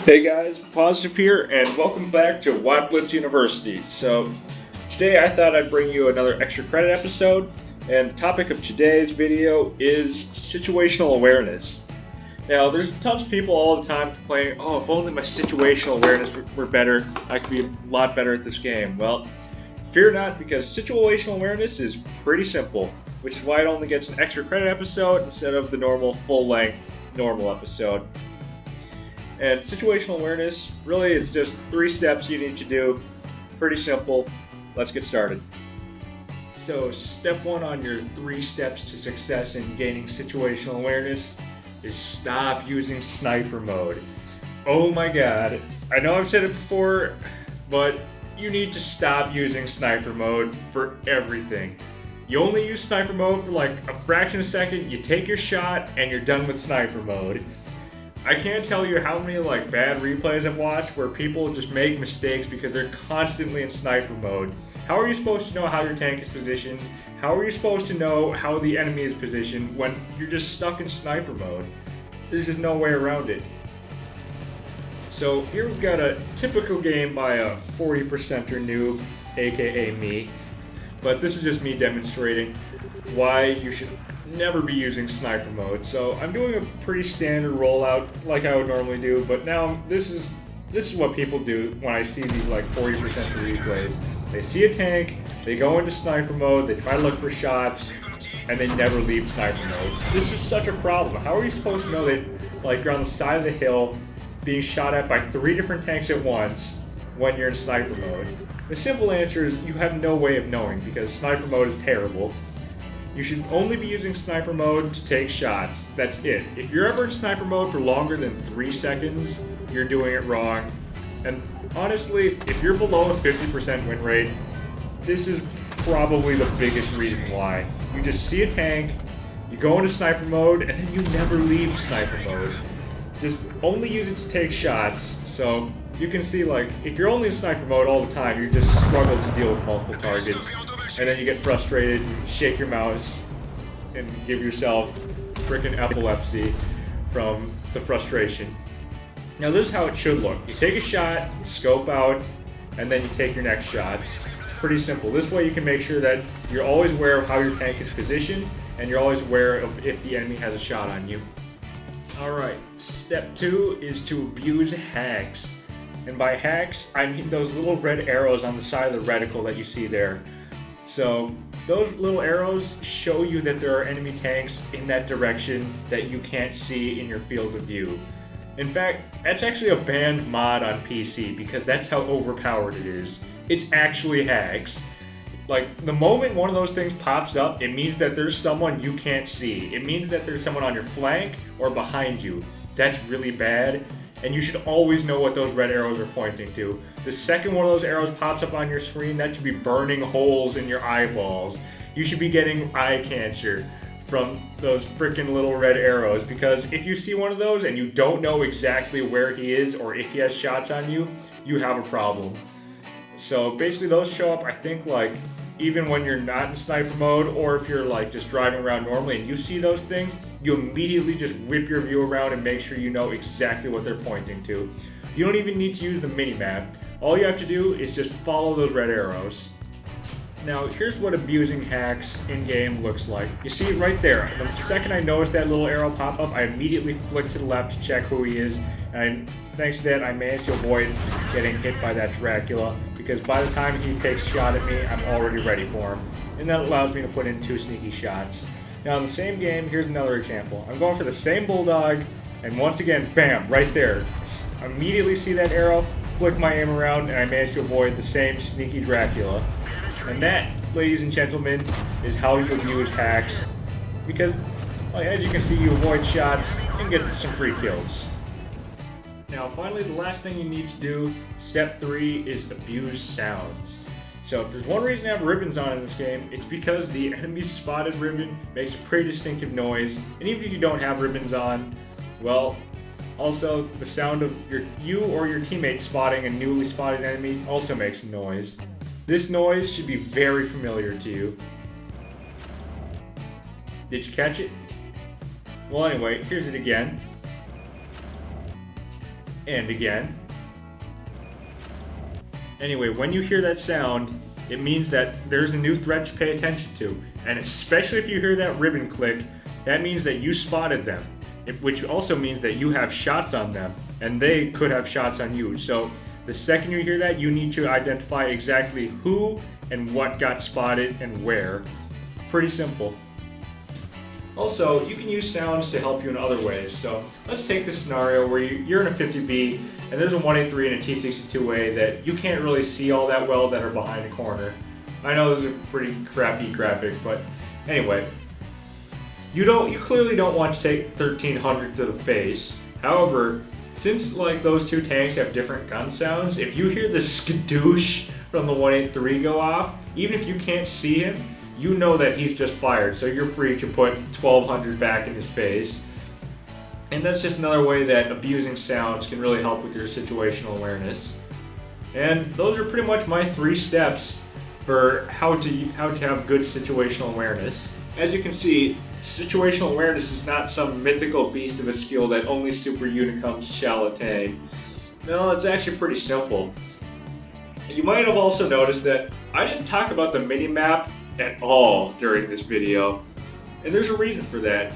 Hey guys, Positive here, and welcome back to WoT Blitz University. So, today I thought I'd bring you another extra credit episode, and the topic of today's video is situational awareness. Now, there's tons of people all the time complaining, oh, if only my situational awareness were better, I could be a lot better at this game. Well, fear not, because situational awareness is pretty simple, which is why it only gets an extra credit episode instead of the normal full-length normal episode. And situational awareness, really, it's just 3 steps you need to do. Pretty simple. Let's get started. So, step 1 on your 3 steps to success in gaining situational awareness is stop using sniper mode. Oh my god. I know I've said it before, but you need to stop using sniper mode for everything. You only use sniper mode for like a fraction of a second, you take your shot, and you're done with sniper mode. I can't tell you how many bad replays I've watched where people just make mistakes because they're constantly in sniper mode. How are you supposed to know how your tank is positioned? How are you supposed to know how the enemy is positioned when you're just stuck in sniper mode? There's just no way around it. So here we've got a typical game by a 40%er noob, aka me. But this is just me demonstrating why you should never be using sniper mode. So I'm doing a pretty standard rollout like I would normally do, but now this is what people do when I see these 40% replays. They see a tank, they go into sniper mode, they try to look for shots, and they never leave sniper mode. This is such a problem. How are you supposed to know that you're on the side of the hill being shot at by 3 different tanks at once when you're in sniper mode? The simple answer is you have no way of knowing because sniper mode is terrible. You should only be using sniper mode to take shots. That's it. If you're ever in sniper mode for longer than 3 seconds, you're doing it wrong. And honestly, if you're below a 50% win rate, this is probably the biggest reason why. You just see a tank, you go into sniper mode, and then you never leave sniper mode. Just only use it to take shots. So you can see if you're only in sniper mode all the time, you just struggle to deal with multiple targets. And then you get frustrated, you shake your mouse, and give yourself freaking epilepsy from the frustration. Now this is how it should look. You take a shot, you scope out, and then you take your next shots. It's pretty simple. This way you can make sure that you're always aware of how your tank is positioned, and you're always aware of if the enemy has a shot on you. Alright, step 2 is to abuse hacks. And by hacks, I mean those little red arrows on the side of the reticle that you see there. So those little arrows show you that there are enemy tanks in that direction that you can't see in your field of view. In fact, that's actually a banned mod on PC because that's how overpowered it is. It's actually hacks. The moment one of those things pops up, it means that there's someone you can't see. It means that there's someone on your flank or behind you. That's really bad. And you should always know what those red arrows are pointing to. The second one of those arrows pops up on your screen, that should be burning holes in your eyeballs. You should be getting eye cancer from those freaking little red arrows, because if you see one of those and you don't know exactly where he is or if he has shots on you, you have a problem. So basically those show up, I think, even when you're not in sniper mode, or if you're just driving around normally and you see those things, you immediately just whip your view around and make sure you know exactly what they're pointing to. You don't even need to use the mini-map. All you have to do is just follow those red arrows. Now, here's what abusing hacks in-game looks like. You see it right there. The second I noticed that little arrow pop up, I immediately flick to the left to check who he is. And thanks to that, I managed to avoid getting hit by that Dracula, because by the time he takes a shot at me, I'm already ready for him. And that allows me to put in 2 sneaky shots. Now in the same game, here's another example. I'm going for the same bulldog, and once again, bam, right there. I immediately see that arrow, flick my aim around, and I managed to avoid the same sneaky Dracula. And that, ladies and gentlemen, is how you abuse hacks. Because, as you can see, you avoid shots and get some free kills. Now, finally, the last thing you need to do, step 3, is abuse sounds. So if there's one reason to have ribbons on in this game, it's because the enemy's spotted ribbon makes a pretty distinctive noise. And even if you don't have ribbons on, well, also the sound of you or your teammate spotting a newly spotted enemy also makes a noise. This noise should be very familiar to you. Did you catch it? Well, anyway, here's it again. and again. Anyway, when you hear that sound, it means that there's a new threat to pay attention to. And especially if you hear that ribbon click, that means that you spotted them, which also means that you have shots on them, and they could have shots on you. So the second you hear that, you need to identify exactly who and what got spotted and where. Pretty simple. Also, you can use sounds to help you in other ways. So let's take this scenario where you're in a 50B and there's a 183 and a T62A that you can't really see all that well that are behind a corner. I know this is a pretty crappy graphic, but anyway. You clearly don't want to take 1300 to the face. However, since like those two tanks have different gun sounds, if you hear the skadoosh from the 183 go off, even if you can't see him, you know that he's just fired, so you're free to put 1200 back in his face. And that's just another way that abusing sounds can really help with your situational awareness. And those are pretty much my 3 steps for how to have good situational awareness. As you can see, situational awareness is not some mythical beast of a skill that only super unicums shall attain. No, it's actually pretty simple. You might have also noticed that I didn't talk about the mini-map at all during this video, and there's a reason for that.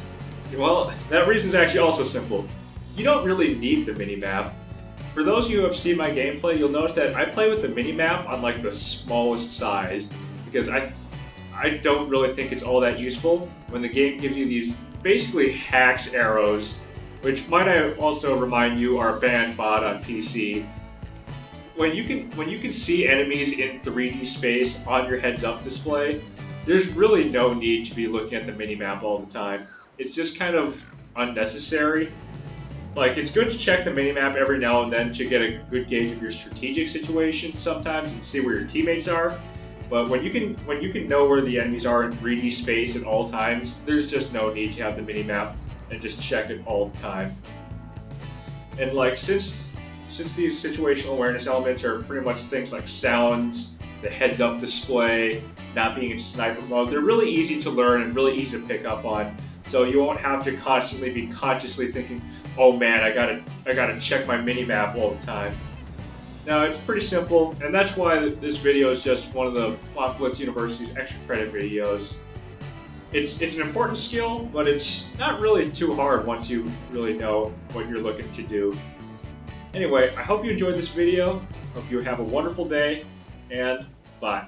Well, that reason is actually also simple. You don't really need the mini-map. For those of you who have seen my gameplay, you'll notice that I play with the mini-map on like the smallest size, because I don't really think it's all that useful when the game gives you these basically hacks arrows, which might I also remind you are banned mod on PC. When you can see enemies in 3D space on your heads-up display, there's really no need to be looking at the minimap all the time. It's just kind of unnecessary. Like, it's good to check the minimap every now and then to get a good gauge of your strategic situation sometimes and see where your teammates are. But when you can know where the enemies are in 3D space at all times, there's just no need to have the minimap and just check it all the time. And like since these situational awareness elements are pretty much things like sounds, the heads-up display, not being in sniper mode, they're really easy to learn and really easy to pick up on. So you won't have to constantly be consciously thinking, oh man, I gotta check my minimap all the time. Now it's pretty simple, and that's why this video is just one of the To WoT Blitz University's extra credit videos. It's an important skill, but it's not really too hard once you really know what you're looking to do. Anyway, I hope you enjoyed this video. Hope you have a wonderful day, and bye.